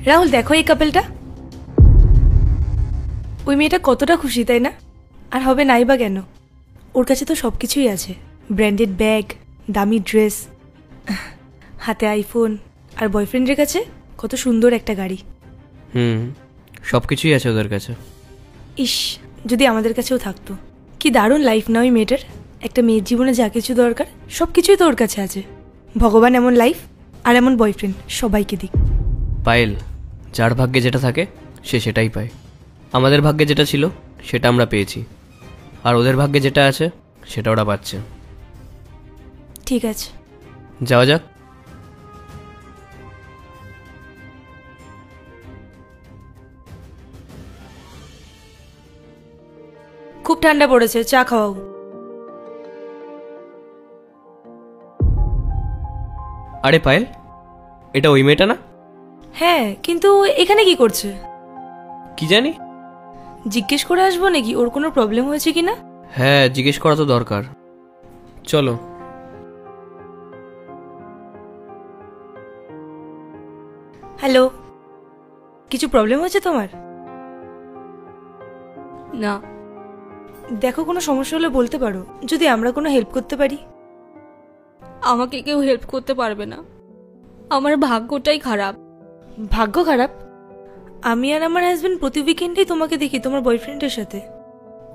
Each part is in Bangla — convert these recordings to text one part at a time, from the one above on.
রাহুল দেখো এই কাপেলটা, ওই মেয়েটা কতটা খুশি তাই না? আর হবে নাই বা কেন, ওর কাছে তো সব কিছুই আছে, ব্র্যান্ডেড ব্যাগ, দামি ড্রেস, হাতে আইফোন, আর বয়ফ্রেন্ডের কাছে কত সুন্দর একটা গাড়ি। সব কিছুই আছে ওদের কাছে। ইস, যদি আমাদের কাছেও থাকতো। কি দারুণ লাইফ না ওই মেয়েটার। একটা মেয়ের জীবনে যা কিছু দরকার সব কিছুই তো ওর কাছে আছে। ভগবান এমন লাইফ আর এমন বয়ফ্রেন্ড সবাইকে দিক। পায়েল, যার ভাগ্যে যেটা থাকে সে সেটাই পায়। আমাদের ভাগ্যে যেটা ছিল সেটা আমরা পেয়েছি, আর ওদের ভাগ্যে যেটা আছে সেটা ওরা পাচ্ছে। ঠিক আছে, যাওয়া যাক। খুব ঠান্ডা পড়েছে, চা খাওয়াও। আরে পায়েল, এটা ওই মেয়েটা না? হ্যাঁ, কিন্তু এখানে কি করছে? কি জানি। জিজ্ঞেস করে আসবো নাকি ওর কোনো প্রবলেম হয়েছে কিনা? হ্যাঁ, জিজ্ঞেস করা তো দরকার। চলো। হ্যালো, কিছু প্রবলেম হয়েছে তোমার? না। দেখো, কোনো সমস্যা হলে বলতে পারো, যদি আমরা কোনো হেল্প করতে পারি। আমাকে কেউ হেল্প করতে পারবে না, আমার ভাগ্যটাই খারাপ। ভাগ্য খারাপ? আমি আর আমার হাজবেন্ড প্রতি উইকেন্ডেই তোমাকে দেখি তোমার বয়ফ্রেন্ডের সাথে।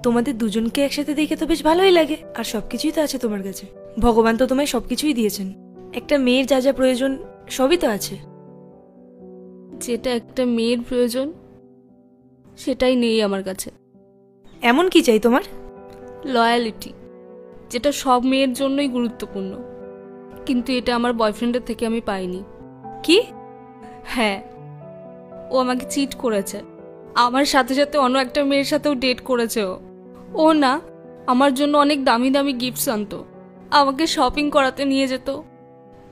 তোমাদের দুজনকে একসাথে দেখে তো বেশ ভালোই লাগে, আর সবকিছুই তো আছে তোমার কাছে। ভগবান তো তোমায় সবকিছুই দিয়েছেন, একটা মেয়ের যা যা প্রয়োজন সবই তো আছে। যেটা একটা মেয়ের প্রয়োজন সেটাই নেই আমার কাছে। এমন কি চাই তোমার? লয়ালিটি, যেটা সব মেয়ের জন্যই গুরুত্বপূর্ণ, কিন্তু এটা আমার বয়ফ্রেন্ডের থেকে আমি পাইনি। কি? হ্যাঁ, ও আমাকে চিট করেছে, আমার সাথে সাথে অন্য একটা মেয়ের সাথেও ডেট করেছে। ও না আমার জন্য অনেক দামি দামি গিফটস আনতো, আমাকে শপিং করাতে নিয়ে যেত,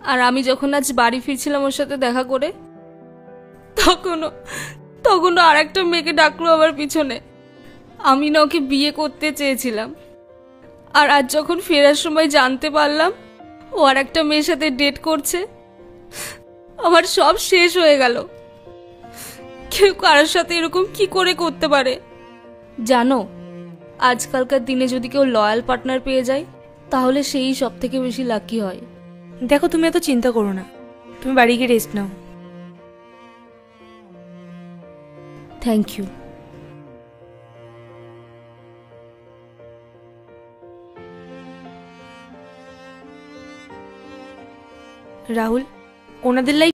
আর আমি যখন আজ বাড়ি ফিরছিলাম ওর সাথে দেখা করে, তখনও আর একটা মেয়েকে ডাকলো আমার পিছনে। আমি না ওকে বিয়ে করতে চেয়েছিলাম, আর আজ যখন ফেরার সময় জানতে পারলাম ও আর একটা মেয়ের সাথে ডেট করছে, আমার সব শেষ হয়ে গেল। কেউ কারোর সাথে এরকম কি করে করতে পারে? জানো, আজকালকার দিনে যদি কেউ লয়াল পার্টনার পেয়ে যায় তাহলে সেই সব থেকে বেশি লাকি হয়। দেখো, তুমি এত চিন্তা করো না, তুমি বাড়ি গিয়ে রেস্ট নাও। Thank you. রাহুল, ওনাদের লাইফ